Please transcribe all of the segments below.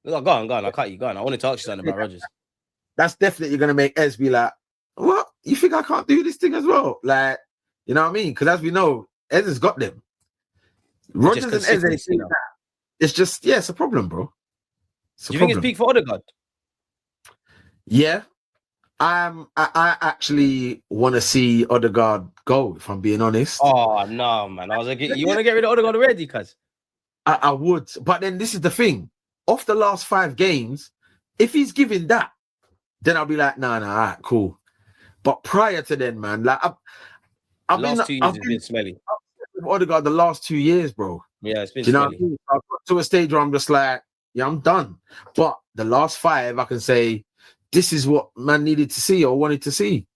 Oh, go on. I cut you. Go on. I want to talk to you something about Rodgers. That's definitely going to make Ez be like, what? You think I can't do this thing as well? Like, you know what I mean? Because as we know, Ez has got them. Rodgers and Ez, it's just, yeah, it's a problem, bro. Do you think it's peak for Ødegaard? Yeah. I actually want to see Ødegaard go, if I'm being honest. Oh, no, man. I was like, you want to get rid of Ødegaard already, cuz? I would. But then this is the thing. Off the last 5 games, if he's giving that, then I'll be like, nah, all right, cool. But prior to then, man, like, I've last 2 years has been smelly. With Ødegaard the last 2 years, bro. Yeah, it's been smelly. Know what I mean? I've got to a stage where I'm just like, yeah, I'm done. But the last 5, I can say, this is what man needed to see or wanted to see.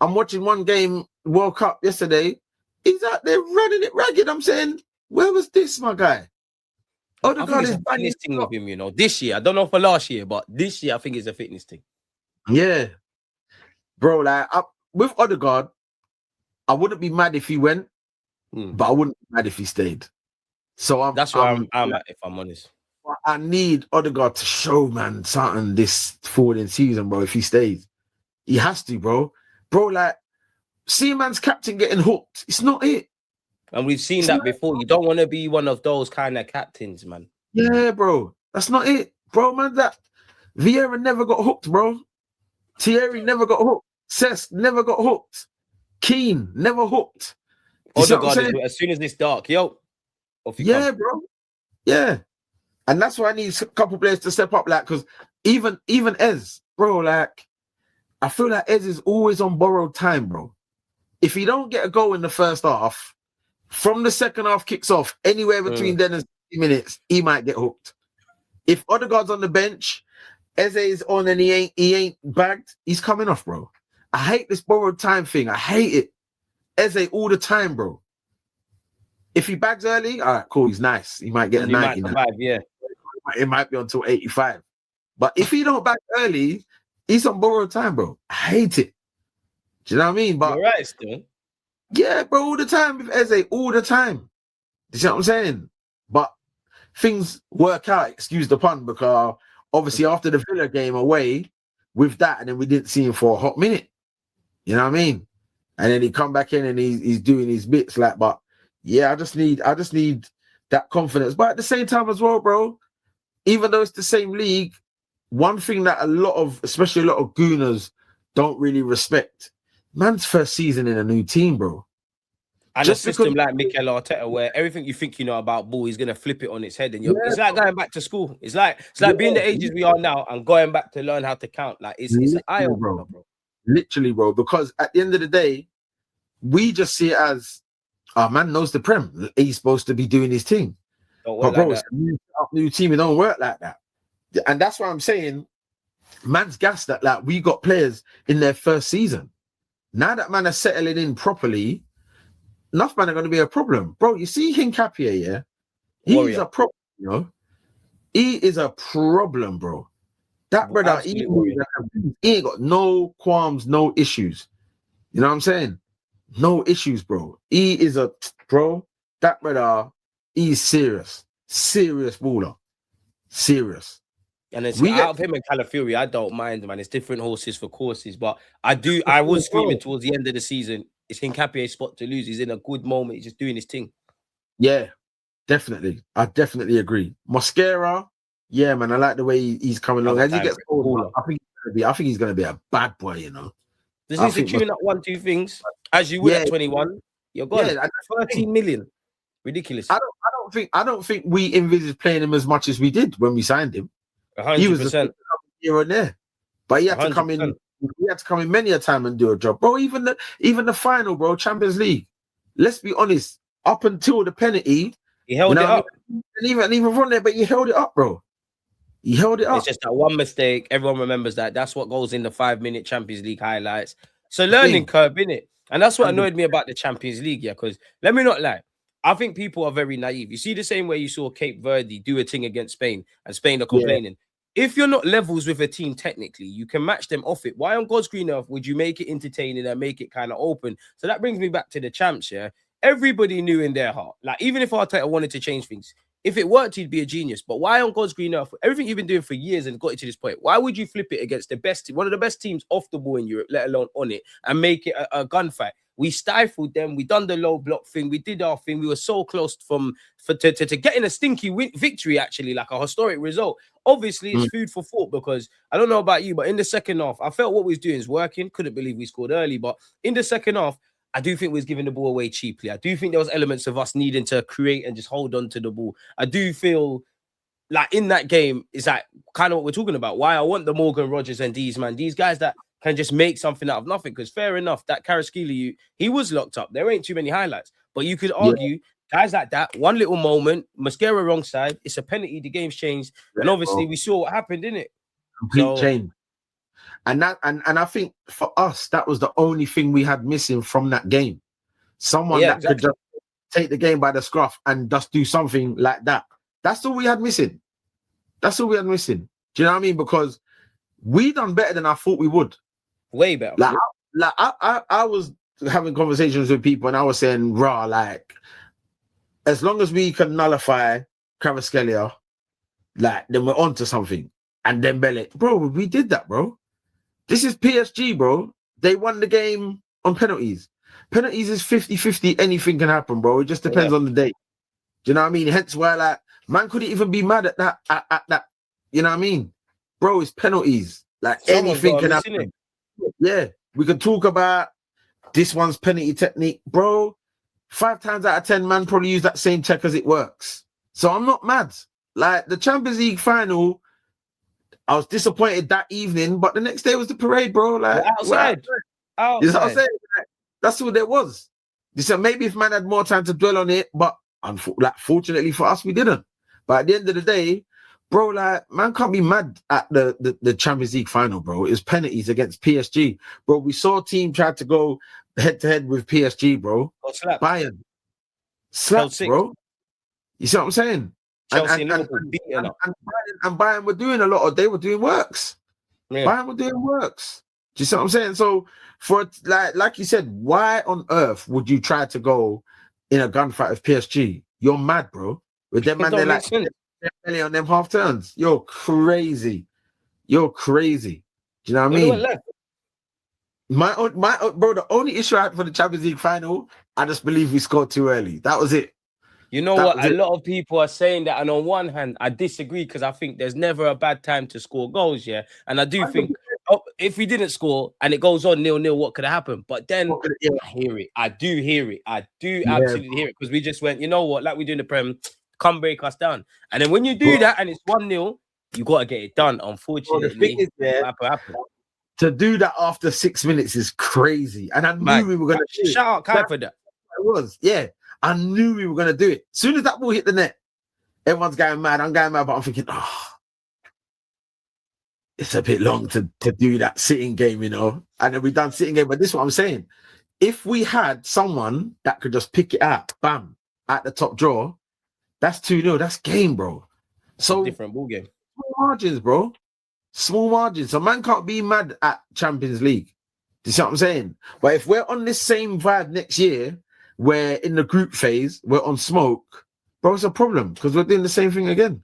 I'm watching one game, World Cup yesterday. He's out there running it ragged. I'm saying, where was this, my guy? Ødegaard is a fitness thing with him, you know. This year, I don't know for last year, but this year I think it's a fitness thing. Yeah, bro. Like with Ødegaard, I wouldn't be mad if he went, but I wouldn't be mad if he stayed. So that's where I'm at, if I'm honest. I need Ødegaard to show, man, something this forward in season, bro. If he stays, he has to, bro. Bro, like, see man's captain getting hooked. It's not it. And we've seen that before. You don't want to be one of those kind of captains, man. Yeah, bro. That's not it, bro, man. That Vieira never got hooked, bro. Thierry never got hooked. Cesc never got hooked. Keane never hooked. Ødegaard, as soon as it's dark, yo. Yeah, bro. Yeah. And that's why I need a couple players to step up, like, because even Ez, bro, like, I feel like Ez is always on borrowed time, bro. If he don't get a goal in the first half, from the second half kicks off, anywhere between then and 60 minutes, he might get hooked. If Ødegaard's on the bench, Eze is on and he ain't bagged, he's coming off, bro. I hate this borrowed time thing. I hate it. Eze all the time, bro. If he bags early, all right, cool, he's nice. He might get a 90. Yeah. It might be until 85. But if he don't back early, he's on borrowed time, bro. I hate it. Do you know what I mean? But you're right, still. Yeah, bro, all the time with Eze, all the time. You see what I'm saying? But things work out, excuse the pun, because obviously after the Villa game away with that, and then we didn't see him for a hot minute. You know what I mean? And then he come back in and he's doing his bits, like, but yeah, I just need that confidence. But at the same time as well, bro, even though it's the same league, one thing that especially a lot of gooners don't really respect, man's first season in a new team, bro. And just a system like Mikel Arteta, where everything you think you know about ball, he's gonna flip it on its head, and it's like going back to school. It's like being the ages we are now and going back to learn how to count. Like it's an eye opener, bro. Literally, bro. Because at the end of the day, we just see it as, man knows the Prem. He's supposed to be doing his thing. But bro, it's a new team. It don't work like that. And that's why I'm saying, man's gassed that like we got players in their first season. Now that man are settling in properly, enough man are going to be a problem, bro. You see Hincapie, yeah, he's a problem. You know, he is a problem, bro. That brother, he ain't got no qualms, no issues. You know what I'm saying? No issues, bro. He is bro. That brother, he's serious baller, serious. And it's out of him and Calafiori, I don't mind, man. It's different horses for courses, but I was screaming towards the end of the season. It's Hincapie's spot to lose. He's in a good moment. He's just doing his thing. Yeah, definitely. I definitely agree. Mosquera, yeah, man. I like the way he's coming along. As he gets older, I think he's gonna be a bad boy, you know. Just needs to tune up 1-2 things, as you would at 21. You're gone. Yeah, 13 million. Ridiculous. I don't think we envisaged playing him as much as we did when we signed him. 100%. He was here and there, but he had 100%. To come in. He had to come in many a time and do a job, bro. Even the final, bro, Champions League. Let's be honest. Up until the penalty, he held it up, and even from there, but he held it up, bro. He held it up. It's just that one mistake. Everyone remembers that. That's what goes in the 5-minute Champions League highlights. So learning curve, innit? And that's what annoyed me about the Champions League, yeah. Because let me not lie. I think people are very naive. You see the same way you saw Cape Verde do a thing against Spain and Spain are complaining. Yeah. If you're not levels with a team technically, you can match them off it. Why on God's green earth would you make it entertaining and make it kind of open? So that brings me back to the champs, yeah? Everybody knew in their heart, like even if Arteta wanted to change things, if it worked, he'd be a genius. But why on God's green earth? Everything you've been doing for years and got it to this point, why would you flip it against the best team, one of the best teams off the ball in Europe, let alone on it, and make it a gunfight? We stifled them. We done the low block thing. We did our thing. We were so close to getting a stinky victory, actually, like a historic result. Obviously, it's food for thought because I don't know about you, but in the second half, I felt what we was doing is working. Couldn't believe we scored early, but in the second half, I do think we was giving the ball away cheaply. I do think there was elements of us needing to create and just hold on to the ball. I do feel like in that game is like kind of what we're talking about. Why I want the Morgan Rogers and these guys that can just make something out of nothing. Because fair enough, that Kvaratskhelia, he was locked up. There ain't too many highlights, but you could argue guys like that, one little moment, Mascara wrong side, it's a penalty, the game's changed, and obviously we saw what happened, didn't it? Complete change. And I think for us, that was the only thing we had missing from that game. Someone that could just take the game by the scruff and just do something like that. That's all we had missing. That's all we had missing. Do you know what I mean? Because we done better than I thought we would. Way better. I was having conversations with people and I was saying, raw, like, as long as we can nullify Kvaratskhelia, like, then we're on to something. And then Dembele, bro, we did that, bro. This is PSG, bro. They won the game on penalties. Penalties is 50-50. Anything can happen, bro. It just depends on the day. Do you know what I mean? Hence why, like, man couldn't even be mad at that. At that. You know what I mean? Bro, it's penalties. Like, anything can happen. Yeah. We can talk about this one's penalty technique. Bro, 5 times out of 10, man probably use that same tech as it works. So I'm not mad. Like, the Champions League final, I was disappointed that evening, but the next day was the parade, bro. Like, outside. You know what I'm saying? Like, that's what there was. You said maybe if man had more time to dwell on it, but fortunately for us, we didn't. But at the end of the day, bro, like, man can't be mad at the Champions League final, bro. It was penalties against PSG. Bro, we saw a team try to go head-to-head with PSG, bro. Bayern. Slapped, bro. You see what I'm saying? Chelsea and Bayern were doing a lot of, they were doing works. Yeah. Bayern were doing works. Do you see what I'm saying? So, for like you said, why on earth would you try to go in a gunfight with PSG? You're mad, bro. With them man, they're like on them half turns. You're crazy. You're crazy. Do you know what I mean? My bro, the only issue I had for the Champions League final, I just believe we scored too early. That was it. You know what? A lot of people are saying that, and on one hand, I disagree because I think there's never a bad time to score goals, yeah. And I do think if we didn't score and it goes on 0-0, what could have happened? But then I hear it. I do hear it. I do absolutely hear it because we just went, you know what? Like we do in the Prem, come break us down. And then when you do that and it's 1-0, you got to get it done. Unfortunately, the thing is, to do that after 6 minutes is crazy. And I knew we were going to shout out Kai for that. It was, yeah. I knew we were going to do it. As soon as that ball hit the net, everyone's going mad. I'm going mad, but I'm thinking, it's a bit long to do that sitting game, you know. And then we done sitting game. But this is what I'm saying. If we had someone that could just pick it up, bam, at the top drawer, that's 2-0. That's game, bro. So different ball game. Small margins, bro. Small margins. So man can't be mad at Champions League. Do you see what I'm saying? But if we're on this same vibe next year, where in the group phase, we're on smoke, bro, it's a problem because we're doing the same thing again.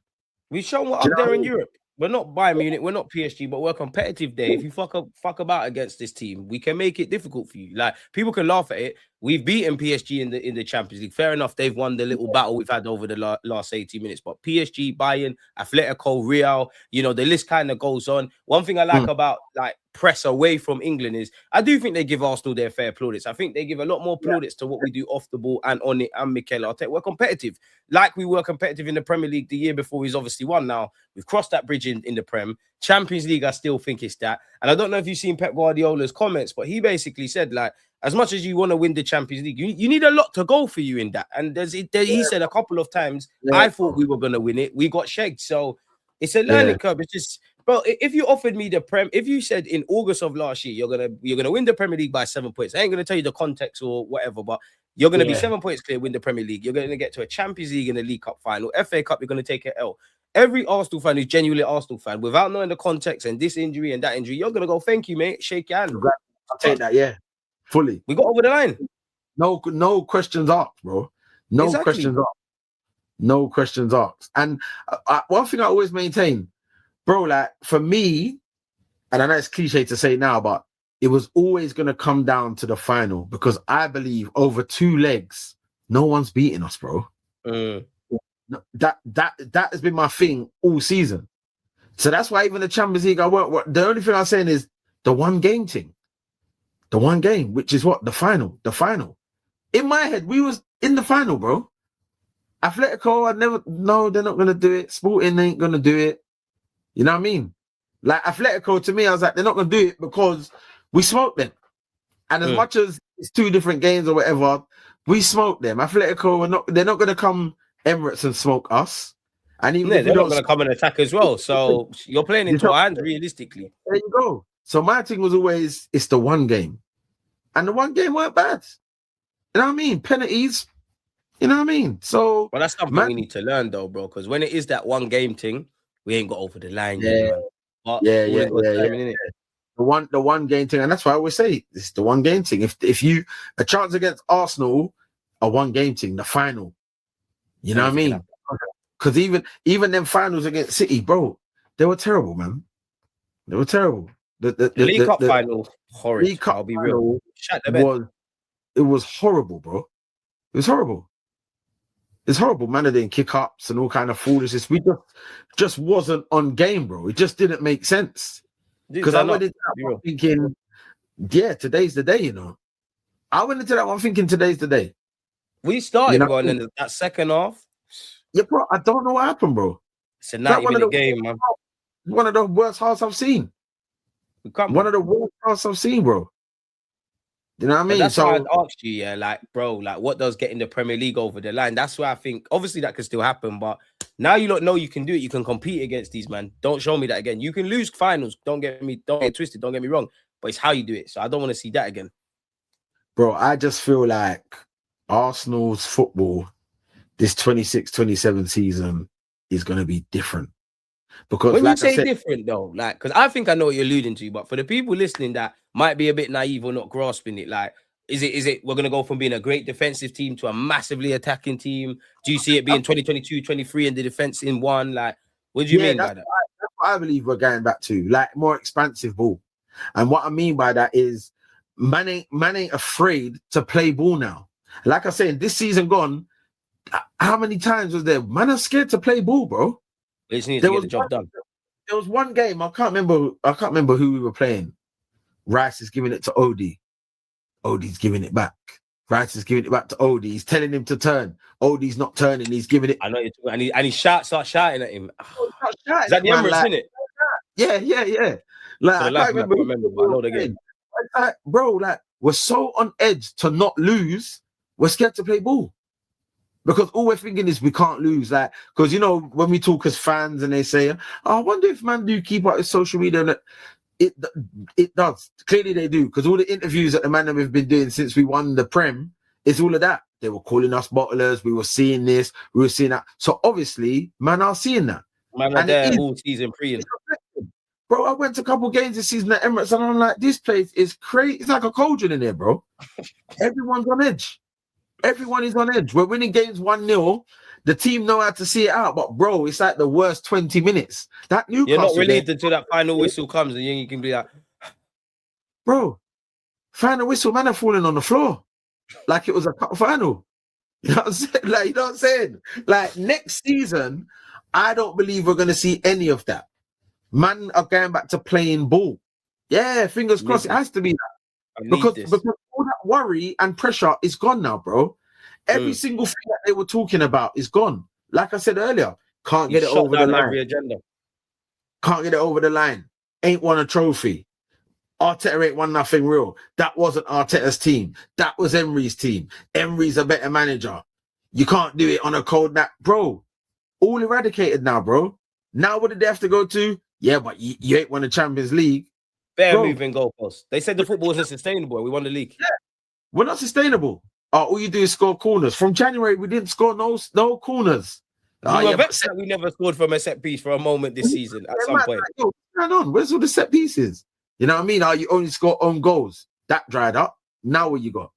We've shown what up there in Europe. We're not Bayern Munich, we're not PSG, but we're competitive there. If you fuck about against this team, we can make it difficult for you. Like, people can laugh at it. We've beaten PSG in the Champions League. Fair enough, they've won the little battle we've had over the last 80 minutes. But PSG, Bayern, Atletico, Real, you know, the list kind of goes on. One thing I like about like press away from England is I do think they give Arsenal their fair plaudits. I think they give a lot more plaudits to what we do off the ball and on it. And Mikel Arteta, we're competitive, like we were competitive in the Premier League the year before. He's obviously won. Now we've crossed that bridge in the Prem. Champions League, I still think it's that. And I don't know if you've seen Pep Guardiola's comments, but he basically said, like, as much as you want to win the Champions League, you need a lot to go for you in that. And he said a couple of times, I thought we were going to win it. We got shagged. So it's a learning curve. It's just, bro, if you offered me the Prem, if you said in August of last year, you're gonna win the Premier League by 7 points, I ain't going to tell you the context or whatever, but you're going to be 7 points clear, win the Premier League. You're going to get to a Champions League and a League Cup final. FA Cup, you're going to take an L. Every Arsenal fan who's genuinely Arsenal fan, without knowing the context and this injury and that injury, you're going to go, thank you, mate. Shake your hand. I'll take that, fully. We got over the line. No questions asked, bro. No questions asked. No questions asked. And one thing I always maintain, bro, like for me, and I know it's cliche to say now, but it was always going to come down to the final because I believe over 2 legs, no one's beating us, bro. That has been my thing all season. So that's why even the Champions League, the only thing I'm saying is the one game thing. The one game, which is what? The final. The final. In my head, we was in the final, bro. Atletico, no, they're not going to do it. Sporting ain't going to do it. You know what I mean? Like Atletico, to me, I was like, they're not going to do it because we smoked them. And as much as it's 2 different games or whatever, we smoked them. Atletico, they're not going to come Emirates and smoke us. And even they're not going to come and attack as well. So you're playing into our hands realistically. There you go. So my thing was always, it's the one game. And the one game weren't bad. You know what I mean? Penalties. You know what I mean? So, but that's something we need to learn, though, bro. Because when it is that one game thing, we ain't got over the line. Yeah, yeah. The one game thing, and that's why I always say it's the one game thing. If you a chance against Arsenal, a one game thing, the final. You know what I mean? Because even them finals against City, bro, they were terrible, man. They were terrible. The League Cup final, horrid. League Cup I'll be real. It was horrible, bro. It was horrible. It's horrible, man. They didn't kick ups and all kind of foolishness. We just wasn't on game, bro. It just didn't make sense. Because I went into that one thinking, yeah, today's the day, you know. I went into that one thinking today's the day. We started going in that second half. Yeah, bro. I don't know what happened, bro. It's a 90-minute game, man. One of the worst halves I've seen. One of the worst halves I've seen, bro. You know what I mean? That's why I asked you, yeah, like, bro, like, what does getting the Premier League over the line? That's why I think, obviously, that could still happen, but now you don't know you can do it. You can compete against these, man. Don't show me that again. You can lose finals. Don't get twisted. Don't get me wrong, but it's how you do it. So I don't want to see that again, bro. I just feel like Arsenal's football this 26-27 season is going to be different. Because when you say different, though, like, because I think I know what you're alluding to, but for the people listening that might be a bit naive or not grasping it, like, is it we're going to go from being a great defensive team to a massively attacking team? Do you see it being 2022, 23 and the defense in one? Like, what do you mean by that? That's what I believe we're going back to, like, more expansive ball. And what I mean by that is man ain't afraid to play ball now. Like I said, this season gone, how many times was there? Man are scared to play ball, bro. They just need to get the job done. There was one game, I can't remember who we were playing. Rice is giving it to Odie. Odie's giving it back. Rice is giving it back to Odie. He's telling him to turn. Odie's not turning. He's giving it. I know you're talking, and he starts shouting at him. Is that the Emirates, like, isn't it? Yeah. Like, I can't remember, but I know the game. Like, bro, like, we're so on edge to not lose. We're scared to play ball. Because all we're thinking is we can't lose. Like, because, you know, when we talk as fans and they say, oh, I wonder if man do keep up with social media. It does. Clearly they do. Because all the interviews that the man that we've been doing since we won the Prem, it's all of that. They were calling us bottlers. We were seeing this. We were seeing that. So obviously, man are seeing that. Man are there all season pre. Bro, I went to a couple games this season at Emirates and I'm like, this place is crazy. It's like a cauldron in there, bro. Everyone's on edge. Everyone is on edge. We're winning games 1-0. The team know how to see it out, but bro, it's like the worst 20 minutes. That Newcastle, you're not relieved until that final whistle comes, and you can be like, bro, final whistle, man, are falling on the floor like it was a cup final. You know what I'm saying? Like, you know what I'm saying? Like, next season, I don't believe we're going to see any of that. Man are going back to playing ball. Yeah, fingers crossed. It has to be that. Because all that worry and pressure is gone now, bro. Every single thing that they were talking about is gone. Like I said earlier, can't get it over the line. Every agenda. Can't get it over the line. Ain't won a trophy. Arteta ain't won nothing real. That wasn't Arteta's team. That was Emery's team. Emery's a better manager. You can't do it on a cold night. Bro, all eradicated now, bro. Now what did they have to go to? Yeah, but you ain't won the Champions League. Bare moving goalposts. They said the football wasn't sustainable. We won the league. Yeah, we're not sustainable. All you do is score corners. From January, we didn't score no corners. We never scored from a set piece for a moment this season at some point. Yo, what's going on? Where's all the set pieces? You know what I mean? You only score own goals. That dried up. Now what you got?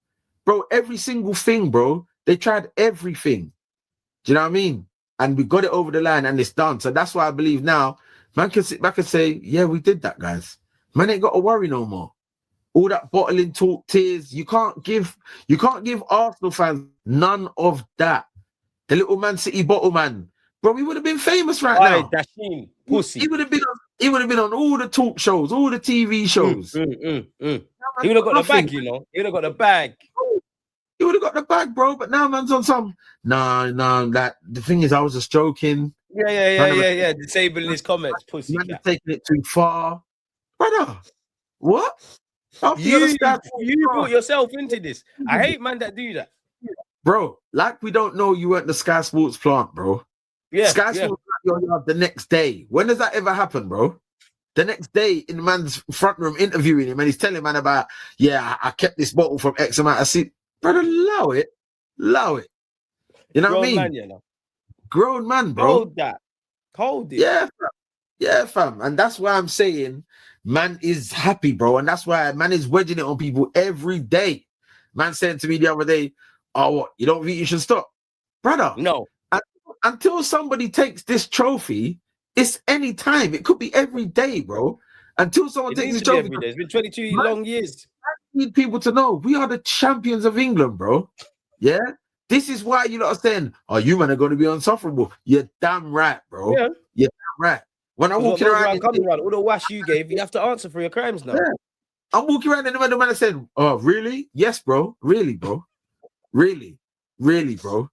Bro, every single thing, bro. They tried everything. Do you know what I mean? and we got it over the line, and it's done. So that's why I believe now, man can sit back and say, yeah, we did that, guys. Man ain't got to worry no more. All that bottling talk, tears, you can't give Arsenal fans none of that. The little Man City bottle man, bro, we would have been famous right now. Dasheen, pussy. He would have been on all the talk shows, all the TV shows. He would have got the bag, you know. He would have got the bag. He would have got the bag, bro. But now man's on some. No. That the thing is, I was just joking. Yeah. Disabling his comments, pussy. Man taking it too far, brother. What? You brought yourself into this. I hate man that do that, bro. Like we don't know you weren't the Sky Sports plant, bro. Yeah, Sky Sports your yard the next day. When does that ever happen, bro? The next day in the man's front room interviewing him, and he's telling man about, I kept this bottle from X amount of seat. Brother, allow it. You know what I mean? Man, grown man, bro. Hold it. Yeah, fam. And that's why I'm saying man is happy, bro. And that's why man is wedging it on people every day. Man said to me the other day, oh, what? You don't think you should stop? Brother. No. Until somebody takes this trophy, it's any time. It could be every day, bro. Until someone takes this trophy. It's been 22 long years. I need people to know we are the champions of England, bro. Yeah? This is why you lot are saying, oh, you man are going to be unsufferable. You're damn right, bro. Yeah. You're damn right. When I'm walking around, all the wash you gave, you have to answer for your crimes now. Yeah. I'm walking around and the man said, oh, really? Yes, bro. Really, bro. Really, bro.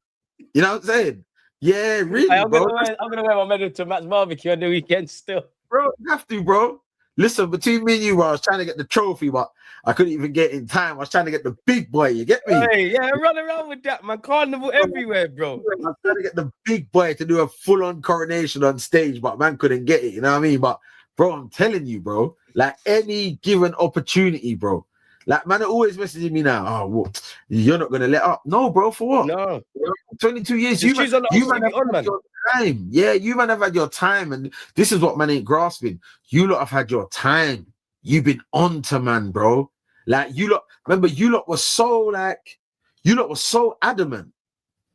You know what I'm saying? Yeah, really, I'm gonna wear my medal to Matt's barbecue on the weekend still. Bro, you have to, bro. Listen, between me and you, bro, I was trying to get the trophy, but I couldn't even get it in time. I was trying to get the big boy, you get me? Hey, yeah, run around with that, man. Carnival everywhere, bro. I was trying to get the big boy to do a full-on coronation on stage, but man couldn't get it, you know what I mean? But, bro, I'm telling you, bro, like any given opportunity, bro, like, man, are always messaging me now. Oh, what? You're not gonna let up? No, bro. For what? No. 22 years. You man have had your time. Yeah, you man have had your time, and this is what man ain't grasping. You lot have had your time. You've been on to man, bro. Like you lot. Remember, you lot was so adamant.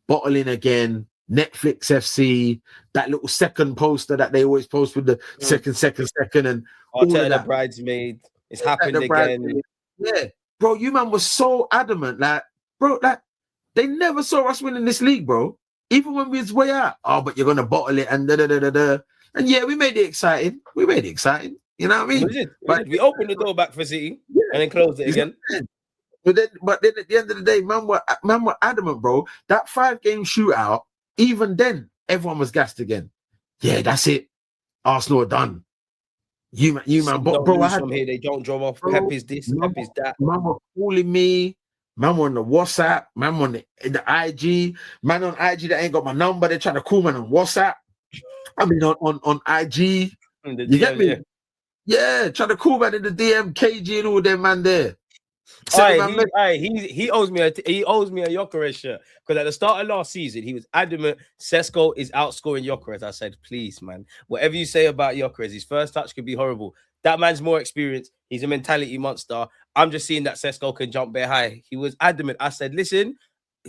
Bottling again. Netflix FC. That little second poster that they always post with the second, and all of that. Bridesmaid. It's happened again. Yeah, bro, you man was so adamant, like, bro, like they never saw us winning this league, bro. Even when we was way out. Oh, but you're gonna bottle it and And yeah, we made it exciting. You know what I mean? We opened the door back for City and then closed it again. But then at the end of the day, man were adamant, bro. That 5-game shootout, even then, everyone was gassed again. Yeah, that's it. Arsenal are done. You man, but bro, I had from here. They don't draw off. Pep is this, Pep is that. Man were calling me. Man were on the WhatsApp. Man were on the IG. Man on IG that ain't got my number. They're trying to call man on WhatsApp. I mean on IG. You get me? Yeah, trying to call man in the DM, KG and all them man there. He owes me a Gyökeres shirt because at the start of last season he was adamant Sesko is outscoring Gyökeres. I said, please, man, whatever you say about Gyökeres, his first touch could be horrible. That man's more experienced. He's a mentality monster. I'm just seeing that Sesko can jump very high. He was adamant. I said, listen,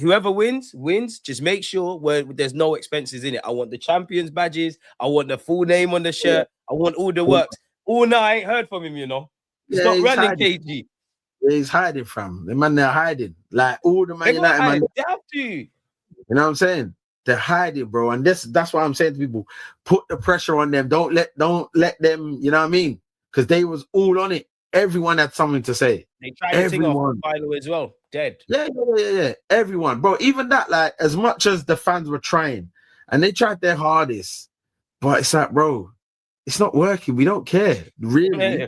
whoever wins. Just make sure there's no expenses in it. I want the champions badges. I want the full name on the shirt. I want all the works. All night, I ain't heard from him. Stop running, KG. He's hiding from the man. They're hiding like all the Man United man. They have to. You know what I'm saying? They're hiding, bro. And that's why I'm saying to people: put the pressure on them. Don't let them. You know what I mean? Because they was all on it. Everyone had something to say. They tried to take off the final as well. Dead. Yeah. Everyone, bro. Even that, like, as much as the fans were trying, and they tried their hardest, but it's like, bro, it's not working. We don't care, really. Yeah.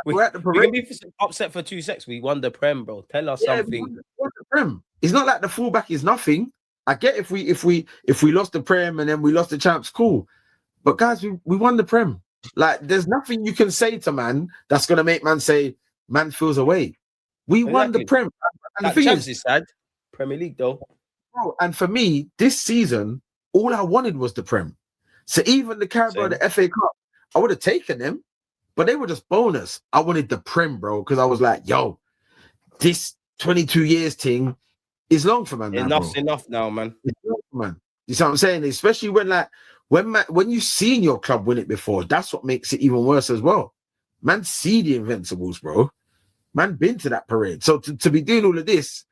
We're at the parade. We can be upset for 2 seconds. We won the Prem, bro. Tell us something. We won the Prem. It's not like the fullback is nothing. I get if we lost the Prem and then we lost the champs, cool. But guys, we won the Prem. Like, there's nothing you can say to man that's gonna make man say man feels away. We won the Prem. And the thing is sad. Premier League though. Bro, and for me, this season, all I wanted was the Prem. So even the Carabao, the FA Cup, I would have taken them. But they were just bonus. I wanted the Prem, bro, because I was like, yo, this 22 years thing is long for man. Enough's enough now, man. It's long, man. You see what I'm saying? Especially when you've seen your club win it before, that's what makes it even worse as well. Man, see the Invincibles, bro. Man, been to that parade. So to be doing all of this,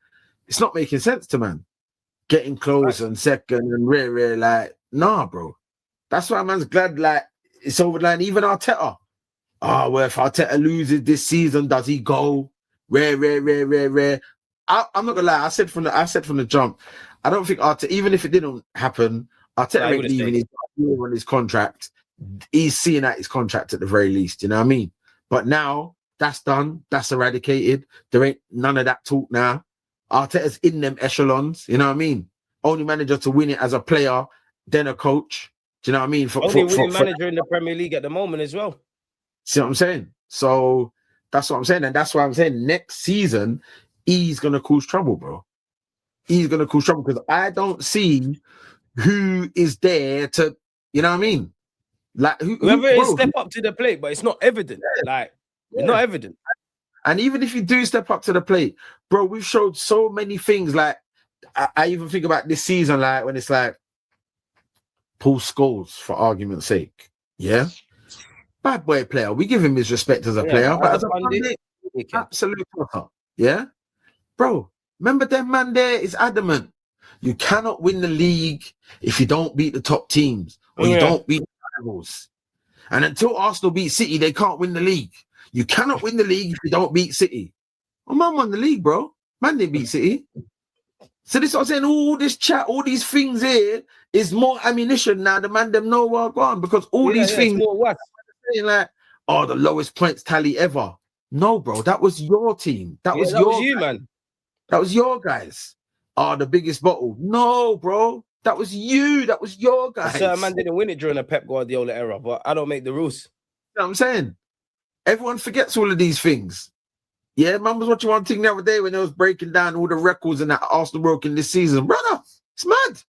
it's not making sense to man. Getting close and second and rare, like, nah, bro. That's why man's glad, like, it's over the line. Even Arteta. Well, if Arteta loses this season, does he go? Rare. I'm not gonna lie. I said from the jump, I don't think Arteta, even if it didn't happen, Arteta ain't leaving on his contract. He's seeing out his contract at the very least. You know what I mean? But now that's done. That's eradicated. There ain't none of that talk now. Arteta's in them echelons. You know what I mean? Only manager to win it as a player, then a coach. Do you know what I mean? Only winning manager in the Premier League at the moment as well. See what I'm saying? So that's what I'm saying. And that's why I'm saying next season, he's going to cause trouble, bro. He's going to cause trouble because I don't see who is there to, you know what I mean? Like, whoever is step up to the plate, but it's not evident. It's not evident. And even if you do step up to the plate, bro, we've showed so many things. Like, I even think about this season, like, when it's like, Paul Scholes, for argument's sake. Yeah? Bad boy player. We give him his respect as a player, but as a pundit, absolute fucker. Yeah? Bro, remember that man there is adamant. You cannot win the league if you don't beat the top teams or you don't beat the rivals. And until Arsenal beat City, they can't win the league. You cannot win the league if you don't beat City. Well, man won the league, bro. Man didn't beat City. So this is what I'm saying. All this chat, all these things here is more ammunition now. The man them know where I'm going because all these things more what? Saying like, oh, the lowest points tally ever. No, bro, that was your team. That was you, man. That was your guys. Oh, the biggest bottle. No, bro. That was you. That was your guys. So man didn't win it during the Pep Guardiola era, but I don't make the rules. You know what I'm saying? Everyone forgets all of these things. Yeah, man was watching one thing the other day when they was breaking down all the records and that Arsenal broken this season. Brother, it's mad.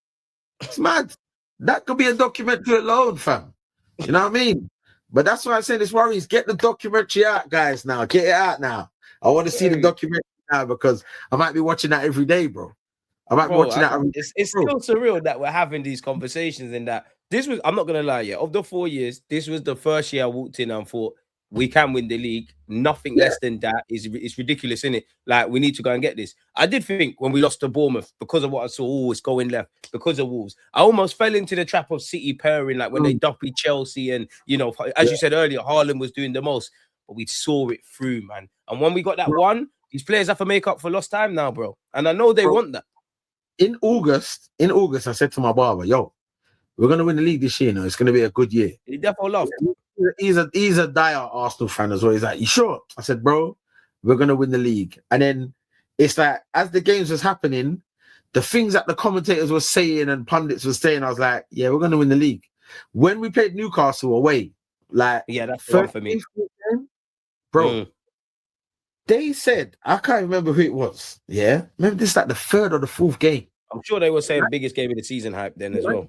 It's mad. That could be a documentary alone, fam. You know what I mean? But that's why I say this worries. Get the documentary out, guys, now. Get it out now. I want to see the documentary now because I might be watching that every day, bro. I might be watching that every day. It's still surreal that we're having these conversations and that this was, I'm not going to lie, of the 4 years, this was the first year I walked in and thought, we can win the league. Nothing less than that is ridiculous, isn't it? Like, we need to go and get this. I did think when we lost to Bournemouth, because of what I saw, it's going left, because of Wolves, I almost fell into the trap of City pairing, like when they dumpy Chelsea and, you know, as you said earlier, Haaland was doing the most, but we saw it through, man. And when we got that one, these players have to make up for lost time now, bro. And I know they want that. In August, I said to my barber, yo, we're going to win the league this year, it's going to be a good year. He definitely laughed. He's a dire Arsenal fan as well. He's like, you sure? I said, bro, we're going to win the league. And then it's like, as the games was happening, the things that the commentators were saying and pundits were saying, I was like, yeah, we're going to win the league. When we played Newcastle away, like, yeah, that's fun for me. Bro, they said, I can't remember who it was. Yeah. Remember this like the third or the fourth game. I'm sure they were saying biggest game of the season hype then as well.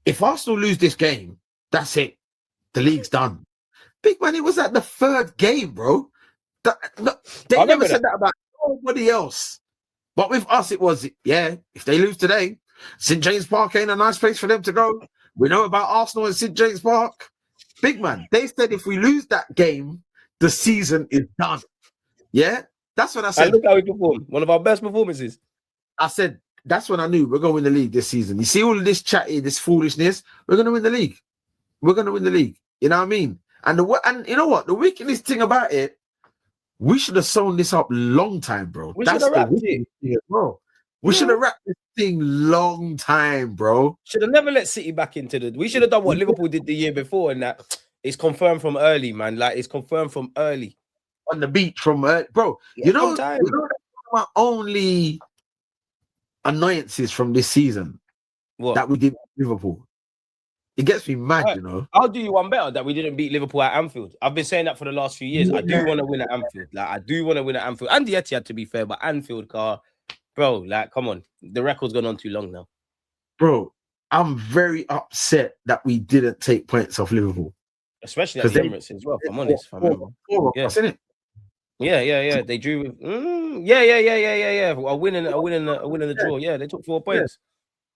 If Arsenal lose this game, that's it. The league's done. Big man, it was at the third game, bro. They never said that about nobody else. But with us, it was, if they lose today, St. James Park ain't a nice place for them to go. We know about Arsenal and St. James Park. Big man, they said if we lose that game, the season is done. Yeah? That's what I said. And look how we performed. One of our best performances. I said, that's when I knew we're going to win the league this season. You see all of this chatty, this foolishness, we're going to win the league. We're going to win the league. You know what I mean? And you know what? The wickedest thing about it, we should have sewn this up long time, bro. That's the wickedest thing as well. We should have wrapped this thing long time, bro. Should have never let City back into the... We should have done what Liverpool did the year before, and that it's confirmed from early, man. Like, it's confirmed from early. On the beach from early. Bro, you know that's one of my only annoyances from this season that we did with Liverpool. It gets me mad, you know. I'll do you one better that we didn't beat Liverpool at Anfield. I've been saying that for the last few years. I do want to win at Anfield. Like, I do want to win at Anfield. And the Etihad, to be fair, but Anfield, bro, like, come on. The record's gone on too long now. Bro, I'm very upset that we didn't take points off Liverpool. Especially at the Emirates as well, if I'm honest. If I remember. Yeah. They drew with... Yeah. A win and a draw. Yeah, they took 4 points.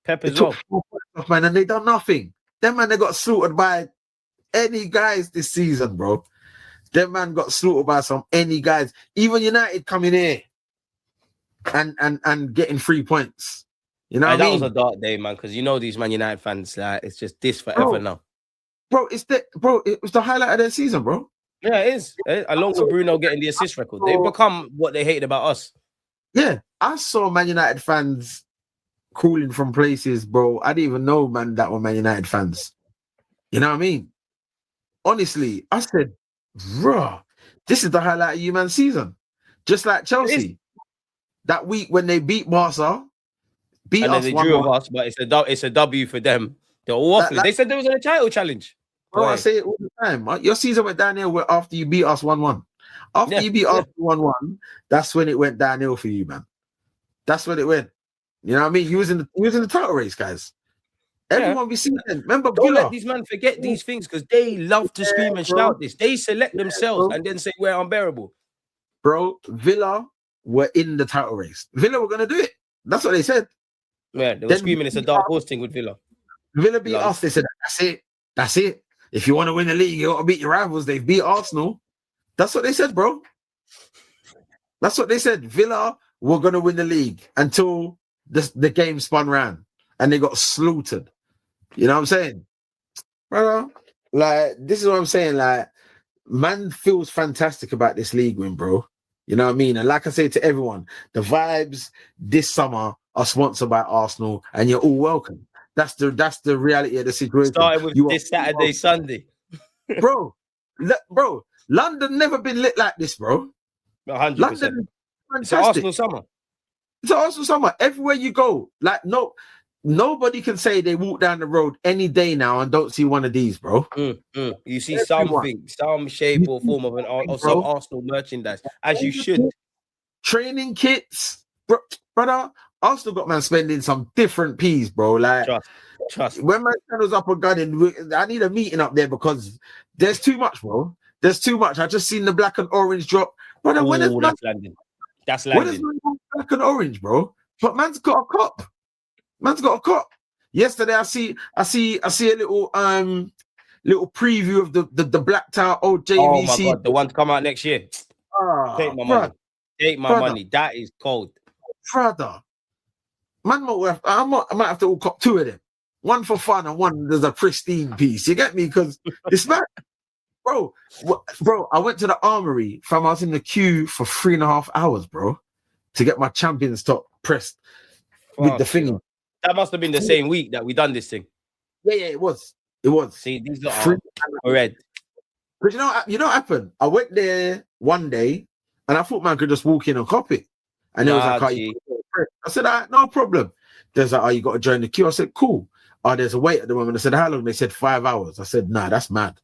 Pep They as took well. 4 points off, man, and they done nothing. Them man, they got slaughtered by any guys this season, bro. Them man got slaughtered by any guys. Even United coming here and getting 3 points. You know what I That mean? was a dark day, man, because you know these Man United fans, like, it's just this forever Bro. now. Bro, it was the highlight of their season, bro. Yeah, it is. Along with Bruno getting the assist record. They've become what they hated about us. Yeah, I saw Man United fans calling from places, bro. I didn't even know, man, that were Man United fans. You know what I mean? Honestly, I said, bruh, this is the highlight of you man's season. Just like Chelsea. That week when they beat Barca, beat and us then they drew 1-1. with us, but it's a W for them. They're all waffling. They said there was a title challenge. Bro, I say it all the time. Your season went downhill after you beat us 1-1. After you beat us 1-1, that's when it went downhill for you, man. That's when it went. You know what I mean? You was in the title race, guys. Everyone be seeing them. Remember, don't let these men forget these things because they love to scream and shout this. They select themselves and then say we're unbearable. Bro, Villa were in the title race. Villa were gonna do it. That's what they said. Yeah, they were screaming it's a dark horse thing with Villa. Villa beat us. They said that's it. That's it. If you want to win the league, you got to beat your rivals. They've beat Arsenal. That's what they said, bro. That's what they said. Villa were gonna win the league until the game spun round and they got slaughtered. You know what I'm saying? Brother, like, this is what I'm saying. Like, man feels fantastic about this league win, bro. You know what I mean? And like I say to everyone, the vibes this summer are sponsored by Arsenal and you're all welcome. That's the reality of the situation. Starting with this Saturday, Sunday. Bro, London never been lit like this, bro. 100%. London, it's an Arsenal summer. It's an Arsenal summer. Everywhere you go, like, nobody can say they walk down the road any day now and don't see one of these, bro. You see something, some shape or form of some Arsenal merchandise, as you should. Training kits, brother. Arsenal got man spending some different peas, bro. Like, trust. When my channel's up and gunning, I need a meeting up there because there's too much, bro. There's too much. I just seen the black and orange drop, brother. That's landing. That's landing. When is black and orange, bro? But man's got a cop. Man's got a cop. Yesterday, I see a little preview of the blacked out old JVC. Oh my god, the one to come out next year. Take my money. Take my money. That is cold, brother. Man, I might have to all cop 2 of them. One for fun and one there's a pristine piece. You get me? Because it's mad, bro. I went to the armory. Fam, I was in the queue for 3.5 hours, bro, to get my Champions top pressed with the thing. That must have been the same week that we done this thing. Yeah, it was. See, these are red. But you know what happened? I went there one day and I thought man could just walk in and copy. And it was like, I said, no problem. There's like, you got to join the queue. I said, cool. There's a wait at the moment. I said, how long? They said 5 hours. I said, nah, that's mad.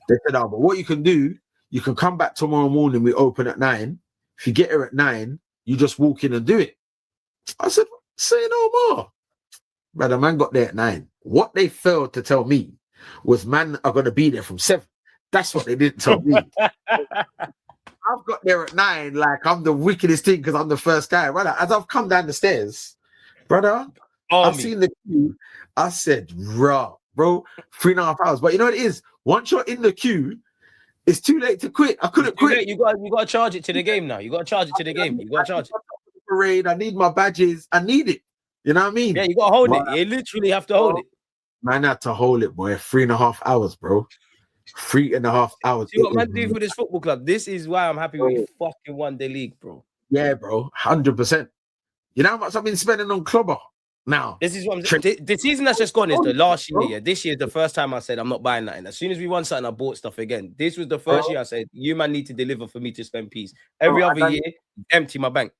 They said, but what you can do, you can come back tomorrow morning. We open at 9. If you get here at 9, you just walk in and do it. I said, say no more. Brother, man got there at 9. What they failed to tell me was man are going to be there from 7. That's what they didn't tell me. I've got there at 9 like I'm the wickedest thing because I'm the first guy. Brother, as I've come down the stairs, brother, I've seen the queue. I said, bro, 3.5 hours. But you know what it is? Once you're in the queue, it's too late to quit. I couldn't quit. You got to charge it to the game now. You got to charge it to the game. You got to charge it. Parade. I need my badges. I need it. You know what I mean? Yeah, you got to hold it. You literally have to hold it. Man, I had to hold it, boy. 3.5 hours, bro. 3.5 hours. See what man do for this football club? This is why I'm happy we fucking won the league, bro. Yeah, bro. 100%. You know how much I've been spending on Clubber now? This is what I'm saying. The season that's just gone is the last year. Yeah, this year is the first time I said I'm not buying nothing. As soon as we won something, I bought stuff again. This was the first year I said, you man need to deliver for me to spend peace. Every other year, empty my bank.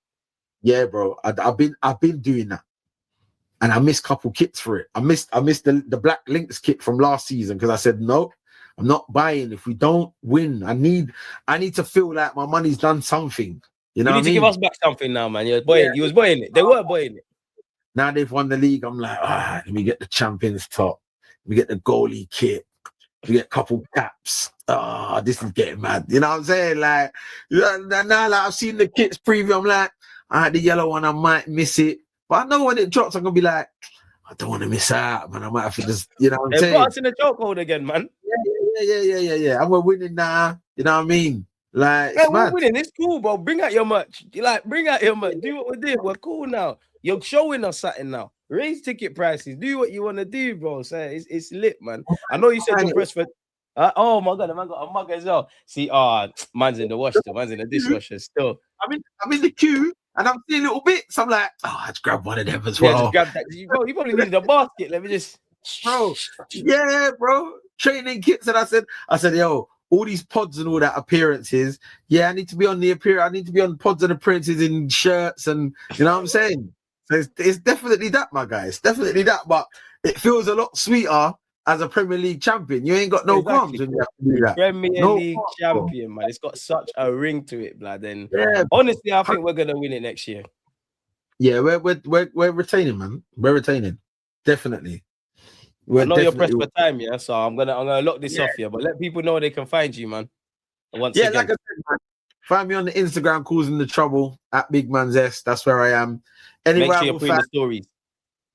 Yeah, bro. I've been doing that. And I missed a couple kits for it. I missed the Black Lynx kit from last season because I said, no, I'm not buying. If we don't win, I need to feel like my money's done something. You know, you need to give us back something now, man. You was buying it. They were buying it. Now they've won the league. I'm like, let me get the Champions top. Let me get the goalie kit. We get a couple caps. This is getting mad. You know what I'm saying? Like, now like I've seen the kits preview. I'm like, the yellow one, I might miss it. But I know when it drops, I'm gonna be like, I don't want to miss out, man. I might have to just, you know what I'm They saying? put us in the chokehold again, man. Yeah. And we're winning now. You know what I mean? Like, Hey, it's we're mad. winning. It's cool, bro. Bring out your merch. Bring out your merch. Do what we did. We're cool now. You're showing us something now. Raise ticket prices. Do what you want to do, bro. So it's lit, man. I know you said you're pressed for. Oh my god, the man got a mug as well. See, man's in the wash still. Man's in the dishwasher still. I'm in the queue and I'm seeing little bits. I'm like, I just grab one of them as well. Yeah, just grab that. You probably needed a basket. Let me just, bro. Yeah, bro. Training kits, and I said, yo, all these pods and all that appearances. Yeah, I need to be on the appearance. I need to be on pods and appearances in shirts, and you know what I'm saying. So it's definitely that, my guy. It's definitely that, but it feels a lot sweeter as a Premier League champion. You ain't got no qualms when you have to do that. Premier League champion, man. It's got such a ring to it, blood. And honestly, I think we're gonna win it next year. Yeah, we're retaining, man. We're retaining, definitely. I know you're pressed for time, yeah. So I'm gonna lock this off here, but let people know they can find you, man. Once again, like I said, man, find me on the Instagram, causing the trouble at Big Man's S. That's where I am. Make sure you're putting the stories.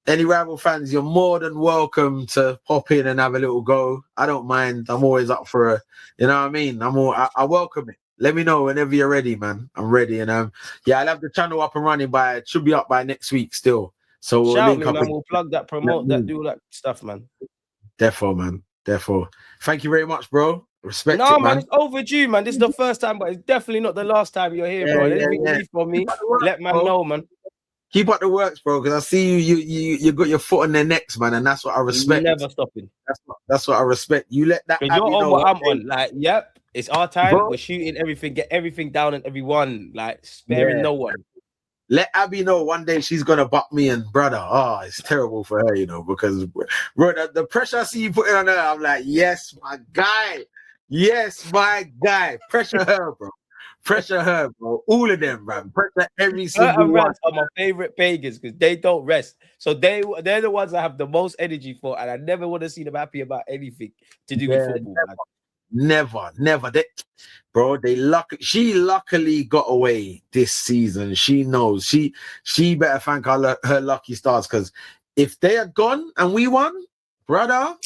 Any rival fans, you're more than welcome to pop in and have a little go. I don't mind. I'm always up for you know what I mean? I welcome it. Let me know whenever you're ready, man. I'm ready. And I'll have the channel up and running it should be up by next week still. So we'll shout me, man. We'll plug that, promote that, do all that stuff, man. Therefore, man. Thank you very much, bro. Respect no, it, man. It's overdue, man. This is the first time, but it's definitely not the last time you're here, bro. Anything you need from me, let man know, man. Keep up the works, bro, because I see you got your foot on their necks, man, and that's what I respect. Never stopping. That's what I respect. You let that. You're on what I'm on. Like, yep, it's our time. Bro. We're shooting everything, get everything down and everyone, like sparing no one. Let Abby know one day she's gonna buck me, and brother, it's terrible for her, you know, because bro, the pressure I see you putting on her, I'm like, yes, my guy. Pressure her, bro. Pressure her, bro. All of them, man. Pressure every single one. Are my favorite pagans because they don't rest. So they're the ones I have the most energy for, and I never want to see them happy about anything to do with football. Never. She luckily got away this season. She knows. She better thank her lucky stars, because if they had gone and we won, brother.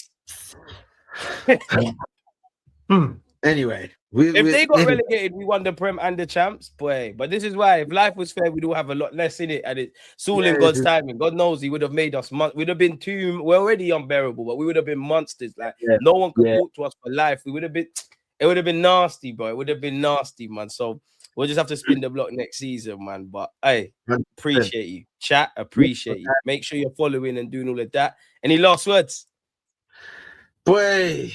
Anyway. If they got relegated, we won the Prem and the champs, boy. But this is why, if life was fair, we'd all have a lot less in it, and it's all in God's timing. God knows He would have made us. We'd have been we're already unbearable, but we would have been monsters. Like no one could talk to us for life. We would have been. It would have been nasty, bro. It would have been nasty, man. So we'll just have to spin the block next season, man. But hey, appreciate you, chat. Appreciate you. Make sure you're following and doing all of that. Any last words? Boy,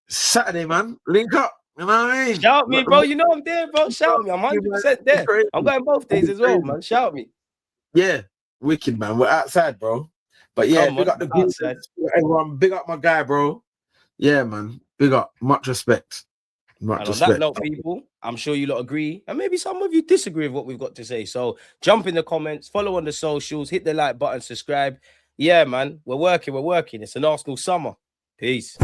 Saturday, man. Link up. You know what I mean? Shout me, bro. You know I'm there, bro. Shout me. I'm 100% there. I'm going both days as well, man. Shout me. Yeah, wicked, man. We're outside, bro. But yeah, big up the group. Everyone, big up my guy, bro. Yeah, man. Big up. Much respect. Much respect. On that note, people, I'm sure you lot agree, and maybe some of you disagree with what we've got to say. So jump in the comments, follow on the socials, hit the like button, subscribe. Yeah, man. We're working. It's an Arsenal summer. Peace.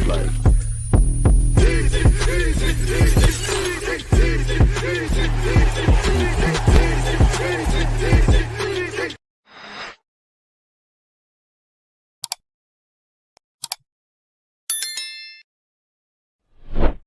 Like